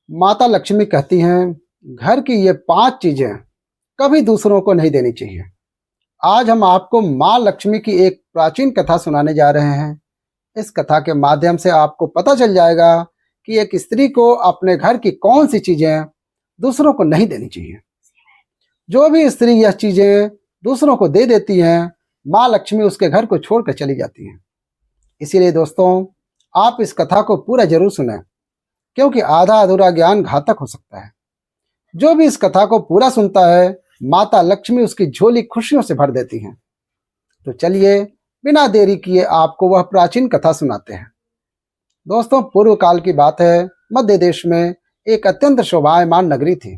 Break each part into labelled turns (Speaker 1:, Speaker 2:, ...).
Speaker 1: माता लक्ष्मी कहती हैं, घर की ये 5 चीजें कभी दूसरों को नहीं देनी चाहिए। आज हम आपको माँ लक्ष्मी की एक प्राचीन कथा सुनाने जा रहे हैं। इस कथा के माध्यम से आपको पता चल जाएगा कि एक स्त्री को अपने घर की कौन सी चीजें दूसरों को नहीं देनी चाहिए। जो भी स्त्री यह चीजें दूसरों को दे देती हैं, माँ लक्ष्मी उसके घर को छोड़कर चली जाती हैं। इसीलिए दोस्तों, आप इस कथा को पूरा जरूर सुनें, क्योंकि आधा अधूरा ज्ञान घातक हो सकता है। जो भी इस कथा को पूरा सुनता है, माता लक्ष्मी उसकी झोली खुशियों से भर देती हैं। तो चलिए, बिना देरी किए आपको वह प्राचीन कथा सुनाते हैं। दोस्तों, पूर्व काल की बात है। मध्य देश में एक अत्यंत शोभायमान नगरी थी।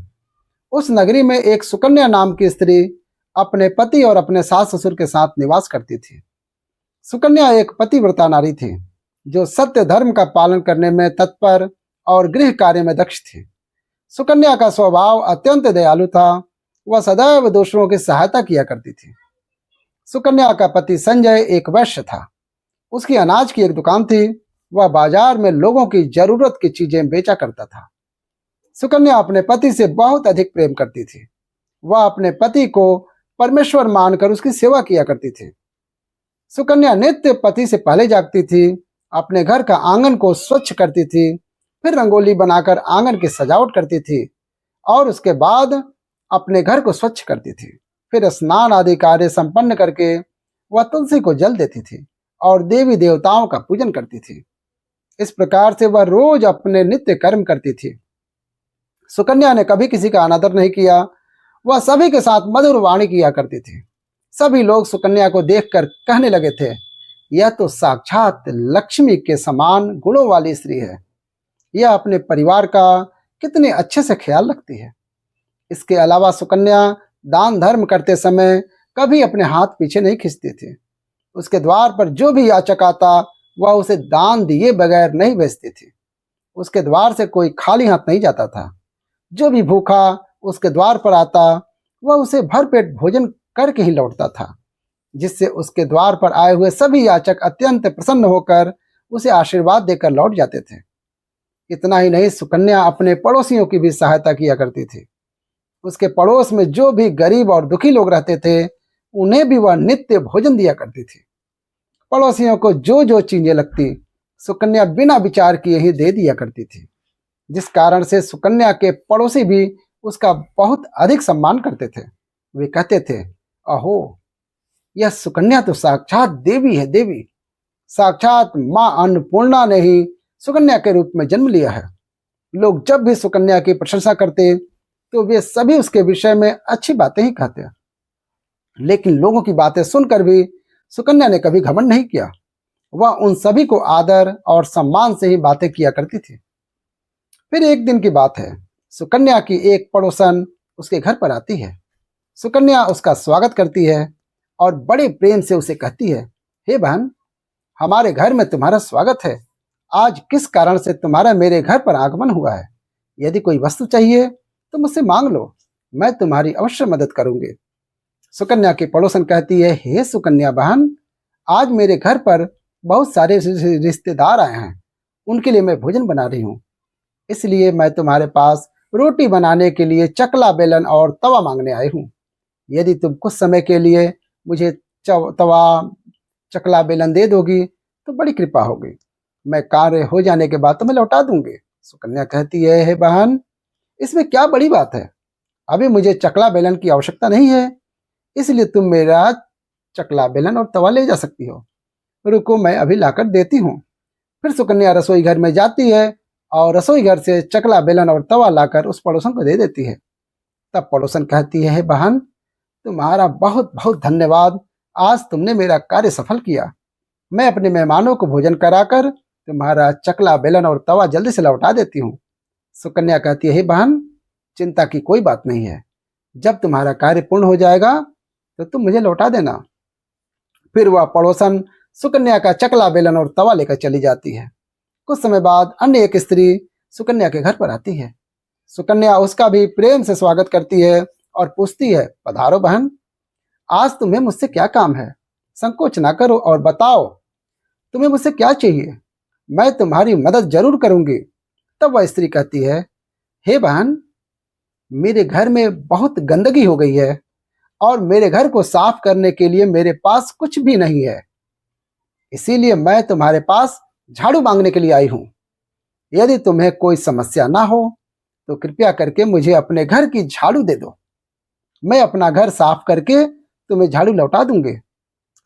Speaker 1: उस नगरी में एक सुकन्या नाम की स्त्री अपने पति और अपने सास ससुर के साथ निवास करती थी। सुकन्या एक पतिव्रता नारी थी, जो सत्य धर्म का पालन करने में तत्पर और गृह कार्य में दक्ष थी। सुकन्या का स्वभाव अत्यंत दयालु था। वह सदैव दूसरों की सहायता किया करती थी। सुकन्या का पति संजय एक वैश्य था। उसकी अनाज की एक दुकान थी। वह बाजार में लोगों की जरूरत की चीजें बेचा करता था। सुकन्या अपने पति से बहुत अधिक प्रेम करती थी। वह अपने पति को परमेश्वर मानकर उसकी सेवा किया करती थी। सुकन्या नित्य पति से पहले जागती थी, अपने घर का आंगन को स्वच्छ करती थी, फिर रंगोली बनाकर आंगन की सजावट करती थी और उसके बाद अपने घर को स्वच्छ करती थी। फिर स्नान आदि कार्य संपन्न करके वह तुलसी को जल देती थी और देवी देवताओं का पूजन करती थी। इस प्रकार से वह रोज अपने नित्य कर्म करती थी। सुकन्या ने कभी किसी का अनादर नहीं किया। वह सभी के साथ मधुर वाणी किया करती थी। सभी लोग सुकन्या को देखकर कहने लगे थे, यह तो साक्षात लक्ष्मी के समान गुणों वाली स्त्री है। यह अपने परिवार का कितने अच्छे से ख्याल रखती है। इसके अलावा सुकन्या दान धर्म करते समय कभी अपने हाथ पीछे नहीं खींचती थी। उसके द्वार पर जो भी याचक आता, वह उसे दान दिए बगैर नहीं भेजती थी। उसके द्वार से कोई खाली हाथ नहीं जाता था। जो भी भूखा उसके द्वार पर आता, वह उसे भरपेट भोजन करके ही लौटता था, जिससे उसके द्वार पर आए हुए सभी याचक अत्यंत प्रसन्न होकर उसे आशीर्वाद देकर लौट जाते थे। इतना ही नहीं, सुकन्या अपने पड़ोसियों की भी सहायता किया करती थी। उसके पड़ोस में जो भी गरीब और दुखी लोग रहते थे, उन्हें भी वह नित्य भोजन दिया करती थी। पड़ोसियों को जो जो चीजें लगती, सुकन्या बिना विचार किए ही दे दिया करती थी, जिस कारण से सुकन्या के पड़ोसी भी उसका बहुत अधिक सम्मान करते थे। वे कहते थे, अहो, यह सुकन्या तो साक्षात देवी है, देवी। साक्षात माँ अन्नपूर्णा ने ही सुकन्या के रूप में जन्म लिया है। लोग जब भी सुकन्या की प्रशंसा करते, तो वे सभी उसके विषय में अच्छी बातें ही कहते। लेकिन लोगों की बातें सुनकर भी सुकन्या ने कभी घमंड नहीं किया। वह उन सभी को आदर और सम्मान से ही बातें किया करती थी। फिर एक दिन की बात है। सुकन्या की एक पड़ोसन उसके घर पर आती है। सुकन्या उसका स्वागत करती है और बड़े प्रेम से उसे कहती है, हे बहन, हमारे घर में तुम्हारा स्वागत है। आज किस कारण से तुम्हारा मेरे घर पर आगमन हुआ है? यदि कोई वस्तु चाहिए तो मुझसे मांग लो, मैं तुम्हारी अवश्य मदद करूंगी। सुकन्या की पड़ोसन कहती है, हे सुकन्या बहन, आज मेरे घर पर बहुत सारे रिश्तेदार आए हैं। उनके लिए मैं भोजन बना रही हूँ। इसलिए मैं तुम्हारे पास रोटी बनाने के लिए चकला बेलन और तवा मांगने आई हूँ। यदि तुम कुछ समय के लिए मुझे तवा चकला बेलन दे दोगी तो बड़ी कृपा होगी। मैं कार्य हो जाने के बाद तुम्हें लौटा दूंगी। सुकन्या कहती है, हे बहन, इसमें क्या बड़ी बात है? अभी मुझे चकला बेलन की आवश्यकता नहीं है, इसलिए तुम मेरा चकला बेलन और तवा ले जा सकती हो। रुको, मैं अभी लाकर देती हूँ। फिर सुकन्या रसोई घर में जाती है और रसोई घर से चकला बेलन और तवा लाकर उस पड़ोसन को दे देती है। तब पड़ोसन कहती है, हे बहन, तुम्हारा बहुत बहुत धन्यवाद। आज तुमने मेरा कार्य सफल किया। मैं अपने मेहमानों को भोजन कराकर तुम्हारा चकला बेलन और तवा जल्दी से लौटा देती हूँ। सुकन्या कहती है, हे बहन, चिंता की कोई बात नहीं है। जब तुम्हारा कार्य पूर्ण हो जाएगा तो तुम मुझे लौटा देना। फिर वह पड़ोसन सुकन्या का चकला बेलन और तवा लेकर चली जाती है। कुछ समय बाद अन्य एक स्त्री सुकन्या के घर पर आती है। सुकन्या उसका भी प्रेम से स्वागत करती है और पूछती है, पधारो बहन, आज तुम्हें मुझसे क्या काम है? संकोच ना करो और बताओ, तुम्हें मुझसे क्या चाहिए? मैं तुम्हारी मदद जरूर करूंगी। तब वह स्त्री कहती है, हे बहन, मेरे घर में बहुत गंदगी हो गई है और मेरे घर को साफ करने के लिए मेरे पास कुछ भी नहीं है। इसीलिए मैं तुम्हारे पास झाड़ू मांगने के लिए आई हूँ। यदि तुम्हें कोई समस्या ना हो तो कृपया करके मुझे अपने घर की झाड़ू दे दो। मैं अपना घर साफ करके तुम्हें झाड़ू लौटा दूंगी।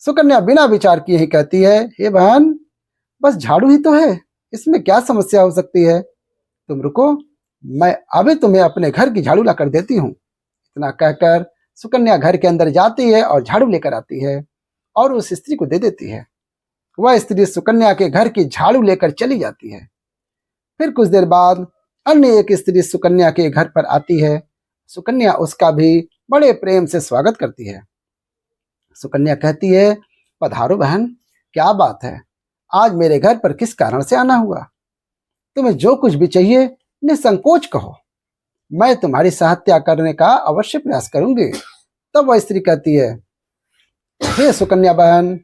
Speaker 1: सुकन्या बिना विचार किए ही कहती है, हे बहन, बस झाड़ू ही तो है, इसमें क्या समस्या हो सकती है? तुम रुको, मैं अभी तुम्हें अपने घर की झाड़ू ला कर देती हूँ। इतना कहकर सुकन्या घर के अंदर जाती है और झाड़ू लेकर आती है और उस स्त्री को दे देती है। वह स्त्री सुकन्या के घर की झाड़ू लेकर चली जाती है। फिर कुछ देर बाद अन्य एक स्त्री सुकन्या के घर पर आती है। सुकन्या उसका भी बड़े प्रेम से स्वागत करती है। सुकन्या कहती है, पधारो बहन, क्या बात है, आज मेरे घर पर किस कारण से आना हुआ? तुम्हें जो कुछ भी चाहिए निसंकोच कहो, मैं तुम्हारी सहायता करने का अवश्य प्रयास करूंगी। तब वह स्त्री कहती है, हे सुकन्या बहन,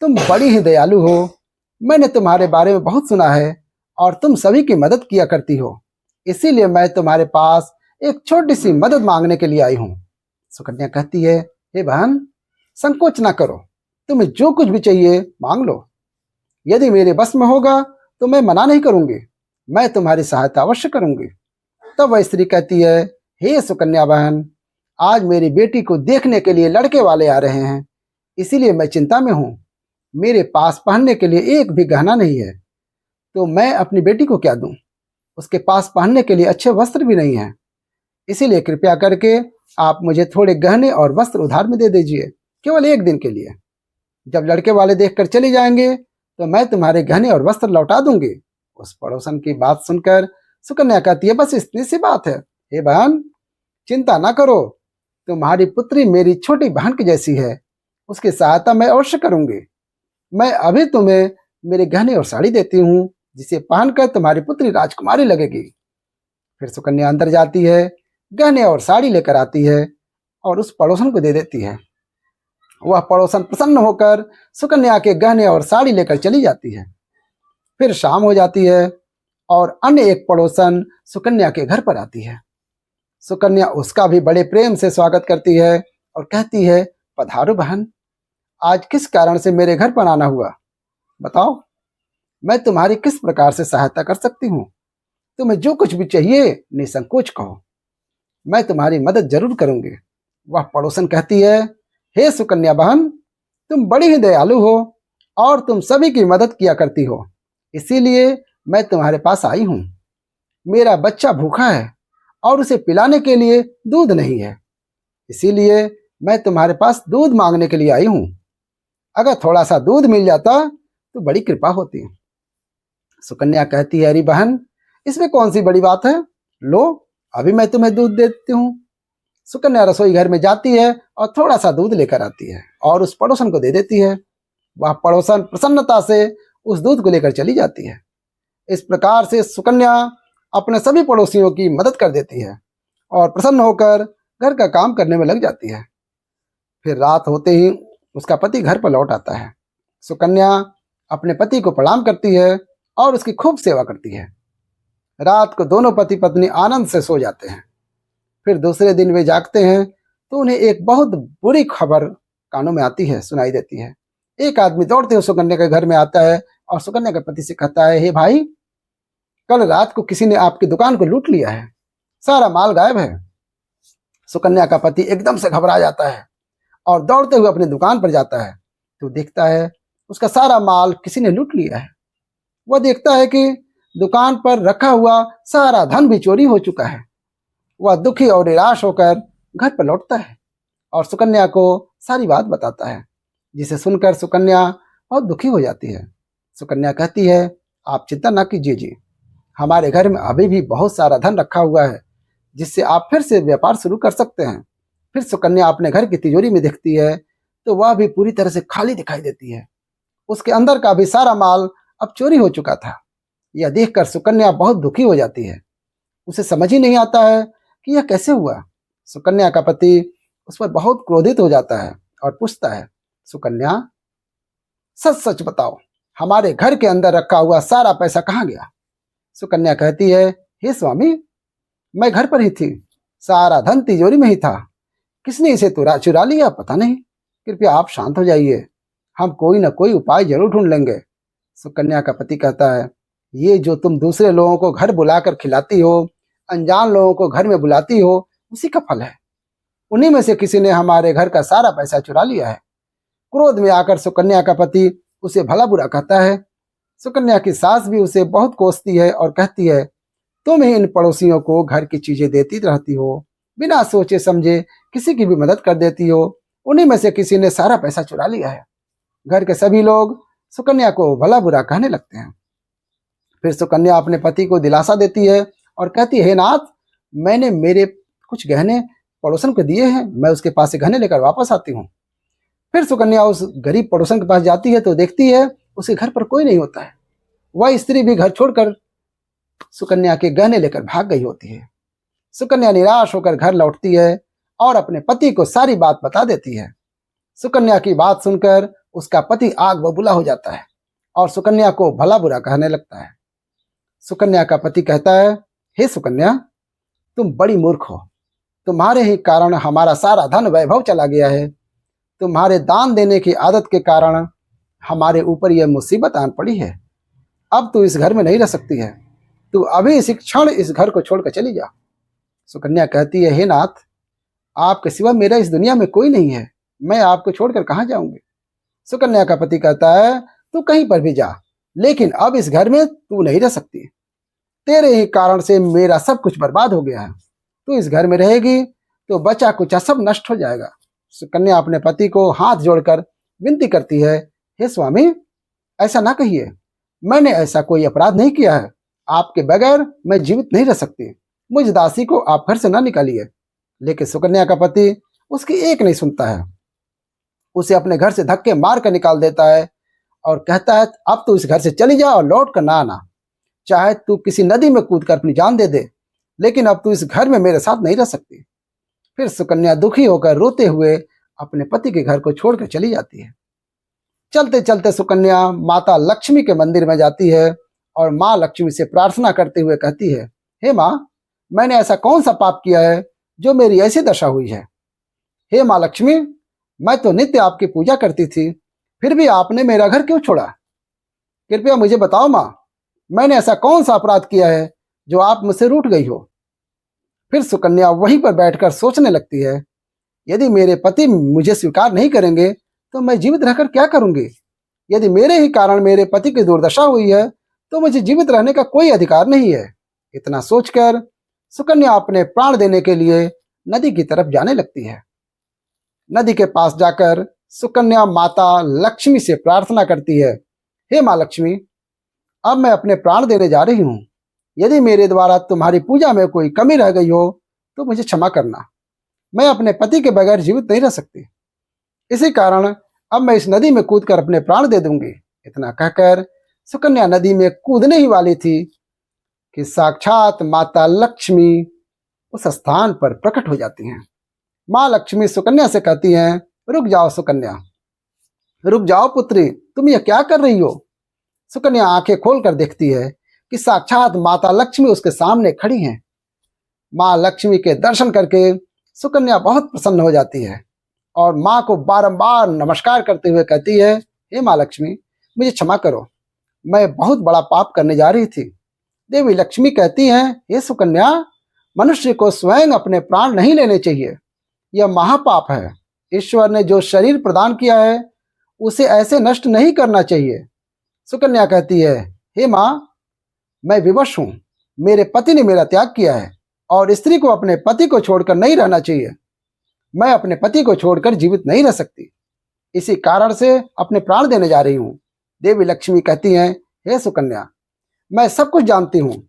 Speaker 1: तुम बड़ी ही दयालु हो। मैंने तुम्हारे बारे में बहुत सुना है और तुम सभी की मदद किया करती हो, इसीलिए मैं तुम्हारे पास एक छोटी सी मदद मांगने के लिए आई हूँ। सुकन्या कहती है, हे बहन, संकोच ना करो, तुम्हें जो कुछ भी चाहिए मांग लो। यदि मेरे बस में होगा तो मैं मना नहीं करूंगी, मैं तुम्हारी सहायता अवश्य करूंगी। तब वह स्त्री कहती है, हे सुकन्या बहन, आज मेरी बेटी को देखने के लिए लड़के वाले आ रहे हैं, इसीलिए मैं चिंता में हूँ। मेरे पास पहनने के लिए एक भी गहना नहीं है, तो मैं अपनी बेटी को क्या दूं? उसके पास पहनने के लिए अच्छे वस्त्र भी नहीं है, इसीलिए कृपया करके आप मुझे थोड़े गहने और वस्त्र उधार में दे दीजिए, केवल एक दिन के लिए। जब लड़के वाले देखकर चले जाएंगे तो मैं तुम्हारे गहने और वस्त्र लौटा दूंगी। उस पड़ोसन की बात सुनकर सुकन्या कहती है, बस इतनी सी बात है। हे बहन, चिंता ना करो, तुम्हारी पुत्री मेरी छोटी बहन की जैसी है, उसकी सहायता मैं अवश्य करूंगी। मैं अभी तुम्हें मेरे गहने और साड़ी देती हूँ, जिसे पहनकर तुम्हारी पुत्री राजकुमारी लगेगी। फिर सुकन्या अंदर जाती है, गहने और साड़ी लेकर आती है और उस पड़ोसन को दे देती है। वह पड़ोसन प्रसन्न होकर सुकन्या के गहने और साड़ी लेकर चली जाती है। फिर शाम हो जाती है और अन्य एक पड़ोसन सुकन्या के घर पर आती है। सुकन्या उसका भी बड़े प्रेम से स्वागत करती है और कहती है, पधारो बहन, आज किस कारण से मेरे घर पर आना हुआ? बताओ, मैं तुम्हारी किस प्रकार से सहायता कर सकती हूँ? तुम्हें जो कुछ भी चाहिए निसंकोच कहो, मैं तुम्हारी मदद जरूर करूंगी। वह पड़ोसन कहती है, हे सुकन्या बहन, तुम बड़ी ही दयालु हो और तुम सभी की मदद किया करती हो, इसीलिए मैं तुम्हारे पास आई हूँ। मेरा बच्चा भूखा है और उसे पिलाने के लिए दूध नहीं है, इसीलिए मैं तुम्हारे पास दूध मांगने के लिए आई हूँ। अगर थोड़ा सा दूध मिल जाता तो बड़ी कृपा होती। सुकन्या कहती है, अरे बहन, इसमें कौन सी बड़ी बात है, लो अभी मैं तुम्हें दूध देती हूँ। सुकन्या रसोई घर में जाती है और थोड़ा सा दूध लेकर आती है और उस पड़ोसन को दे देती है। वह पड़ोसन प्रसन्नता से उस दूध को लेकर चली जाती है। इस प्रकार से सुकन्या अपने सभी पड़ोसियों की मदद कर देती है और प्रसन्न होकर घर का काम करने में लग जाती है। फिर रात होते ही उसका पति घर पर लौट आता है। सुकन्या अपने पति को प्रणाम करती है और उसकी खूब सेवा करती है। रात को दोनों पति पत्नी आनंद से सो जाते हैं। फिर दूसरे दिन वे जागते हैं तो उन्हें एक बहुत बुरी खबर कानों में आती है, सुनाई देती है। एक आदमी दौड़ते हुए सुकन्या के घर में आता है और सुकन्या के पति से कहता है, हे भाई, कल रात को किसी ने आपकी दुकान को लूट लिया है, सारा माल गायब है। सुकन्या का पति एकदम से घबरा जाता है और दौड़ते हुए अपनी दुकान पर जाता है तो देखता है उसका सारा माल किसी ने लूट लिया है। वह देखता है कि दुकान पर रखा हुआ सारा धन भी चोरी हो चुका है। वह दुखी और निराश होकर घर पर लौटता है और सुकन्या को सारी बात बताता है, जिसे सुनकर सुकन्या बहुत दुखी हो जाती है। सुकन्या कहती है, आप चिंता ना कीजिए जी, हमारे घर में अभी भी बहुत सारा धन रखा हुआ है, जिससे आप फिर से व्यापार शुरू कर सकते हैं। फिर सुकन्या अपने घर की तिजोरी में देखती है तो वह भी पूरी तरह से खाली दिखाई देती है। उसके अंदर का भी सारा माल अब चोरी हो चुका था। यह देखकर सुकन्या बहुत दुखी हो जाती है। उसे समझ ही नहीं आता है कि यह कैसे हुआ। सुकन्या का पति उस पर बहुत क्रोधित हो जाता है और पूछता है, सुकन्या, सच सच बताओ, हमारे घर के अंदर रखा हुआ सारा पैसा कहाँ गया? सुकन्या कहती है, हे स्वामी, मैं घर पर ही थी, सारा धन तिजोरी में ही था। किसने इसे चुरा लिया पता नहीं। कृपया आप शांत हो जाइए, हम कोई ना कोई उपाय जरूर ढूंढ लेंगे। सुकन्या का पति कहता है, ये जो तुम दूसरे लोगों को घर बुलाकर खिलाती हो, अनजान लोगों को घर में बुलाती हो, उसी का फल है। उन्हीं में से किसी ने हमारे घर का सारा पैसा चुरा लिया है। क्रोध में आकर सुकन्या का पति उसे भला बुरा कहता है। सुकन्या की सास भी उसे बहुत कोसती है और कहती है, तुम ही इन पड़ोसियों को घर की चीजें देती रहती हो, बिना सोचे समझे किसी की भी मदद कर देती हो। उन्हीं में से किसी ने सारा पैसा चुरा लिया है। घर के सभी लोग सुकन्या को भला बुरा कहने लगते हैं। फिर सुकन्या अपने पति को दिलासा देती है और कहती है, हे नाथ, मैंने मेरे कुछ गहने पड़ोसन को दिए हैं, मैं उसके पास से गहने लेकर वापस आती हूँ। फिर सुकन्या उस गरीब पड़ोसन के पास जाती है तो देखती है उसके घर पर कोई नहीं होता है। वह स्त्री भी घर छोड़कर सुकन्या के गहने लेकर भाग गई होती है। सुकन्या निराश होकर घर लौटती है और अपने पति को सारी बात बता देती है। सुकन्या की बात सुनकर उसका पति आग बबूला हो जाता है और सुकन्या को भला बुरा कहने लगता है। सुकन्या का पति कहता है, हे सुकन्या, तुम बड़ी मूर्ख हो। तुम्हारे ही कारण हमारा सारा धन वैभव चला गया है। तुम्हारे दान देने की आदत के कारण हमारे ऊपर यह मुसीबत आन पड़ी है। अब तू इस घर में नहीं रह सकती है। तू अभी इसी क्षण इस घर को छोड़कर चली जा। सुकन्या कहती है, हे नाथ, आपके सिवा मेरा इस दुनिया में कोई नहीं है। मैं आपको छोड़कर कहाँ जाऊंगी। सुकन्या का पति कहता है, तू कहीं पर भी जा, लेकिन अब इस घर में तू नहीं रह सकती। तेरे ही कारण से मेरा सब कुछ बर्बाद हो गया है। तू इस घर में रहेगी तो बचा कुचा सब नष्ट हो जाएगा। सुकन्या अपने पति को हाथ जोड़कर विनती करती है, हे स्वामी, ऐसा ना कहिए। मैंने ऐसा कोई अपराध नहीं किया है। आपके बगैर मैं जीवित नहीं रह सकती। मुझ दासी को आप घर से ना निकालिए। लेकिन सुकन्या का पति उसकी एक नहीं सुनता है। उसे अपने घर से धक्के मार कर निकाल देता है और कहता है, अब तू इस घर से चली जा और लौट कर ना आना। चाहे तू किसी नदी में कूद कर अपनी जान दे दे, लेकिन अब तू इस घर में मेरे साथ नहीं रह सकती। फिर सुकन्या दुखी होकर रोते हुए अपने पति के घर को छोड़कर चली जाती है। चलते चलते सुकन्या माता लक्ष्मी के मंदिर में जाती है और माँ लक्ष्मी से प्रार्थना करते हुए कहती है, हे माँ, मैंने ऐसा कौन सा पाप किया है जो मेरी ऐसी दशा हुई है। हे माँ लक्ष्मी, मैं तो नित्य आपकी पूजा करती थी, फिर भी आपने मेरा घर क्यों छोड़ा। कृपया मुझे बताओ माँ, मैंने ऐसा कौन सा अपराध किया है जो आप मुझसे रूठ गई हो। फिर सुकन्या वहीं पर बैठकर सोचने लगती है, यदि मेरे पति मुझे स्वीकार नहीं करेंगे तो मैं जीवित रहकर क्या करूंगी। यदि मेरे ही कारण मेरे पति की दुर्दशा हुई है तो मुझे जीवित रहने का कोई अधिकार नहीं है। इतना सोचकर सुकन्या अपने प्राण देने के लिए नदी की तरफ जाने लगती है। नदी के पास जाकर सुकन्या माता लक्ष्मी से प्रार्थना करती है, हे माँ लक्ष्मी, अब मैं अपने प्राण देने जा रही हूँ। यदि मेरे द्वारा तुम्हारी पूजा में कोई कमी रह गई हो तो मुझे क्षमा करना। मैं अपने पति के बगैर जीवित नहीं रह सकती। इसी कारण अब मैं इस नदी में कूदकर अपने प्राण दे दूंगी। इतना कहकर सुकन्या नदी में कूदने ही वाली थी कि साक्षात माता लक्ष्मी उस स्थान पर प्रकट हो जाती हैं। माँ लक्ष्मी सुकन्या से कहती हैं, रुक जाओ सुकन्या, रुक जाओ पुत्री, तुम यह क्या कर रही हो। सुकन्या आंखें खोलकर देखती है कि साक्षात माता लक्ष्मी उसके सामने खड़ी हैं। माँ लक्ष्मी के दर्शन करके सुकन्या बहुत प्रसन्न हो जाती है और माँ को बारंबार नमस्कार करते हुए कहती है, हे माँ लक्ष्मी, मुझे क्षमा करो, मैं बहुत बड़ा पाप करने जा रही थी। देवी लक्ष्मी कहती हैं, हे सुकन्या, मनुष्य को स्वयं अपने प्राण नहीं लेने चाहिए, यह महापाप है। ईश्वर ने जो शरीर प्रदान किया है उसे ऐसे नष्ट नहीं करना चाहिए। सुकन्या कहती है, हे माँ, मैं विवश हूँ। मेरे पति ने मेरा त्याग किया है और स्त्री को अपने पति को छोड़कर नहीं रहना चाहिए। मैं अपने पति को छोड़कर जीवित नहीं रह सकती। इसी कारण से अपने प्राण देने जा रही हूँ। देवी लक्ष्मी कहती हैं, हे सुकन्या, मैं सब कुछ जानती हूँ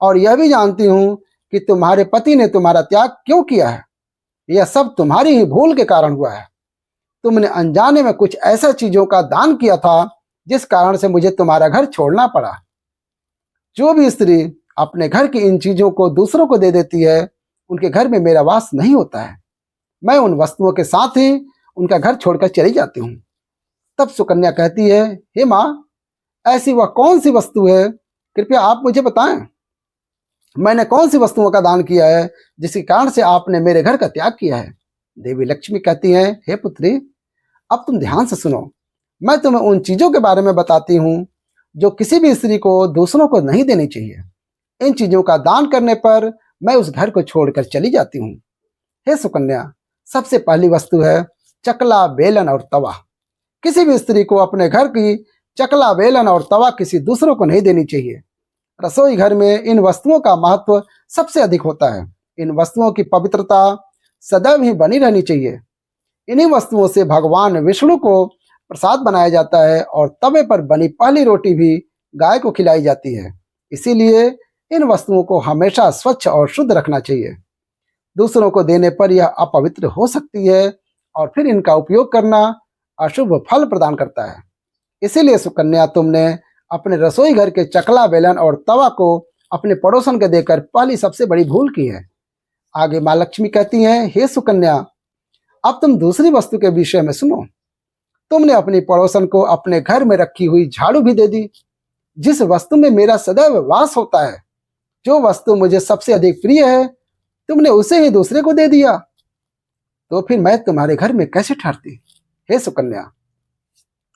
Speaker 1: और यह भी जानती हूँ कि तुम्हारे पति ने तुम्हारा त्याग क्यों किया है। यह सब तुम्हारी ही भूल के कारण हुआ है। तुमने अनजाने में कुछ ऐसा चीजों का दान किया था जिस कारण से मुझे तुम्हारा घर छोड़ना पड़ा। जो भी स्त्री अपने घर की इन चीजों को दूसरों को दे देती है, उनके घर में मेरा वास नहीं होता है। मैं उन वस्तुओं के साथ ही उनका घर छोड़कर चली जाती हूँ। तब सुकन्या कहती है, हे माँ, ऐसी वह कौन सी वस्तु है, कृपया आप मुझे बताएं। मैंने कौन सी वस्तुओं का दान किया है जिसके कारण से आपने मेरे घर का त्याग किया है? देवी लक्ष्मी कहती हैं, हे पुत्री, अब तुम ध्यान से सुनो। मैं तुम्हें उन चीजों के बारे में बताती हूँ जो किसी भी स्त्री को दूसरों को नहीं देनी चाहिए। इन चीजों का दान करने पर मैं उस घर को छोड़कर चली जाती हूँ। हे सुकन्या, सबसे पहली वस्तु है चकला, बेलन और तवा। किसी भी स्त्री को अपने घर की चकला, बेलन और तवा किसी दूसरों को नहीं देनी चाहिए। रसोई घर में इन वस्तुओं का महत्व सबसे अधिक होता है। इन वस्तुओं की पवित्रता सदैव ही बनी रहनी चाहिए। इन्हीं वस्तुओं से भगवान विष्णु को प्रसाद बनाया जाता है और तवे पर बनी पहली रोटी भी गाय को खिलाई जाती है। इसीलिए इन वस्तुओं को हमेशा स्वच्छ और शुद्ध रखना चाहिए। दूसरों को देने पर यह अपवित्र हो सकती है और फिर इनका उपयोग करना अशुभ फल प्रदान करता है। इसीलिए सुकन्या, तुमने अपने रसोई घर के चकला, बेलन और तवा को अपने पड़ोसन को देकर पहली सबसे बड़ी भूल की है। आगे माँ लक्ष्मी कहती हैं, हे सुकन्या, अब तुम दूसरी वस्तु के विषय में सुनो। तुमने अपनी पड़ोसन को अपने घर में रखी हुई झाड़ू भी दे दी, जिस वस्तु में मेरा सदैव वास होता है। जो वस्तु मुझे सबसे अधिक प्रिय है, तुमने उसे ही दूसरे को दे दिया, तो फिर मैं तुम्हारे घर में कैसे ठहरती? हे सुकन्या,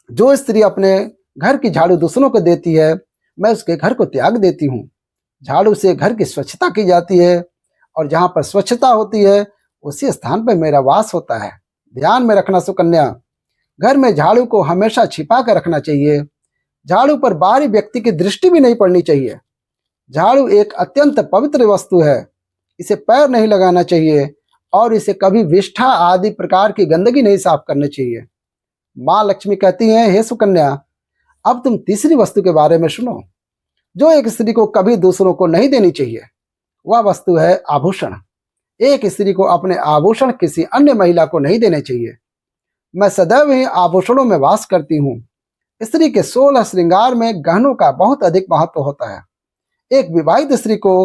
Speaker 1: जो स्त्री अपने घर की झाड़ू दूसरों को देती है, मैं उसके घर को त्याग देती हूँ। झाड़ू से घर की स्वच्छता की जाती है और जहाँ पर स्वच्छता होती है उसी स्थान पर मेरा वास होता है। ध्यान में रखना सुकन्या, घर में झाड़ू को हमेशा छिपा कर रखना चाहिए। झाड़ू पर बाहरी व्यक्ति की दृष्टि भी नहीं पड़नी चाहिए। झाड़ू एक अत्यंत पवित्र वस्तु है। इसे पैर नहीं लगाना चाहिए और इसे कभी विष्ठा आदि प्रकार की गंदगी नहीं साफ करनी चाहिए। माँ लक्ष्मी कहती हैं, हे सुकन्या, अब तुम तीसरी वस्तु के बारे में सुनो जो एक स्त्री को कभी दूसरों को नहीं देनी चाहिए। वह वस्तु है आभूषण। एक स्त्री को अपने आभूषण किसी अन्य महिला को नहीं देने चाहिए। मैं सदैव ही आभूषणों में वास करती हूँ। स्त्री के 16 श्रृंगार में गहनों का बहुत अधिक महत्व होता है। एक विवाहित स्त्री को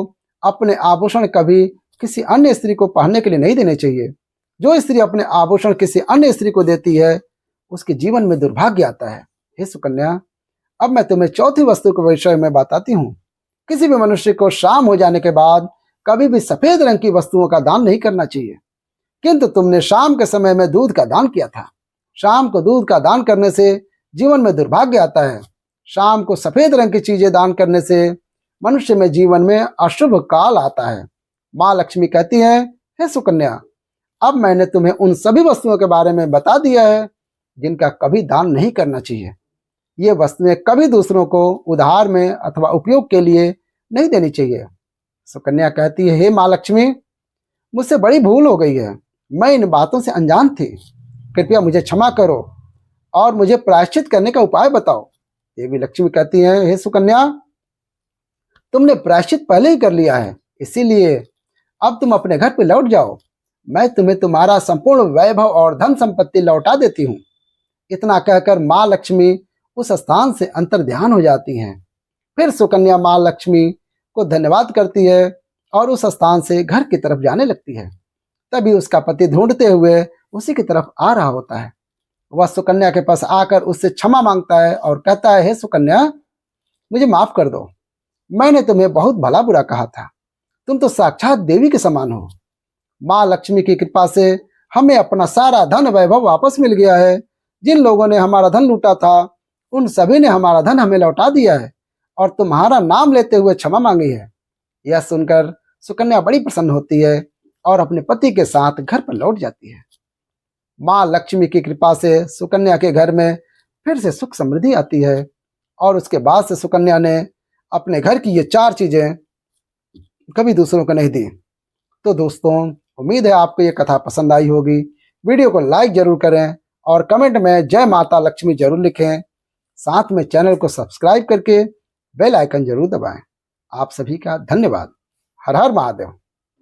Speaker 1: अपने आभूषण कभी किसी अन्य स्त्री को पहनने के लिए नहीं देने चाहिए। जो स्त्री अपने आभूषण किसी अन्य स्त्री को देती है, उसके जीवन में दुर्भाग्य आता है। हे सुकन्या, अब मैं तुम्हें चौथी वस्तु के विषय में बताती हूँ। किसी भी मनुष्य को शाम हो जाने के बाद कभी भी सफेद रंग की वस्तुओं का दान नहीं करना चाहिए, किंतु तुमने शाम के समय में दूध का दान किया था। शाम को दूध का दान करने से जीवन में दुर्भाग्य आता है। शाम को सफेद रंग की चीजें दान करने से मनुष्य में जीवन में अशुभ काल आता है। माँ लक्ष्मी कहती हैं, हे सुकन्या, अब मैंने तुम्हें उन सभी वस्तुओं के बारे में बता दिया है जिनका कभी दान नहीं करना चाहिए। ये वस्तुएं कभी दूसरों को उधार में अथवा उपयोग के लिए नहीं देनी चाहिए। सुकन्या कहती है, हे माँ लक्ष्मी, मुझसे बड़ी भूल हो गई है। मैं इन बातों से अनजान थी। कृपया मुझे क्षमा करो और मुझे प्रायश्चित करने का उपाय बताओ। देवी लक्ष्मी कहती हैं, हे सुकन्या, तुमने प्रायश्चित पहले ही कर लिया है, इसीलिए अब तुम अपने घर पे लौट जाओ। मैं तुम्हें तुम्हारा संपूर्ण वैभव और धन संपत्ति लौटा देती हूँ। इतना कहकर माँ लक्ष्मी उस स्थान से अंतर्ध्यान हो जाती हैं। फिर सुकन्या माँ लक्ष्मी को धन्यवाद करती है और उस स्थान से घर की तरफ जाने लगती है। तभी उसका पति ढूंढते हुए उसी की तरफ आ रहा होता है। वह सुकन्या के पास आकर उससे क्षमा मांगता है और कहता है, हे सुकन्या, मुझे माफ कर दो। मैंने तुम्हें बहुत भला बुरा कहा था। तुम तो साक्षात देवी के समान हो। माँ लक्ष्मी की कृपा से हमें अपना सारा धन वैभव वापस मिल गया है। जिन लोगों ने हमारा धन लूटा था, उन सभी ने हमारा धन हमें लौटा दिया है और तुम्हारा नाम लेते हुए क्षमा मांगी है। यह सुनकर सुकन्या बड़ी प्रसन्न होती है और अपने पति के साथ घर पर लौट जाती है। माँ लक्ष्मी की कृपा से सुकन्या के घर में फिर से सुख समृद्धि आती है और उसके बाद से सुकन्या ने अपने घर की ये 4 चीजें कभी दूसरों को नहीं दी। तो दोस्तों, उम्मीद है आपको ये कथा पसंद आई होगी। वीडियो को लाइक जरूर करें और कमेंट में जय माता लक्ष्मी जरूर लिखें। साथ में चैनल को सब्सक्राइब करके बेल आइकन जरूर दबाएं। आप सभी का धन्यवाद। हर हर महादेव।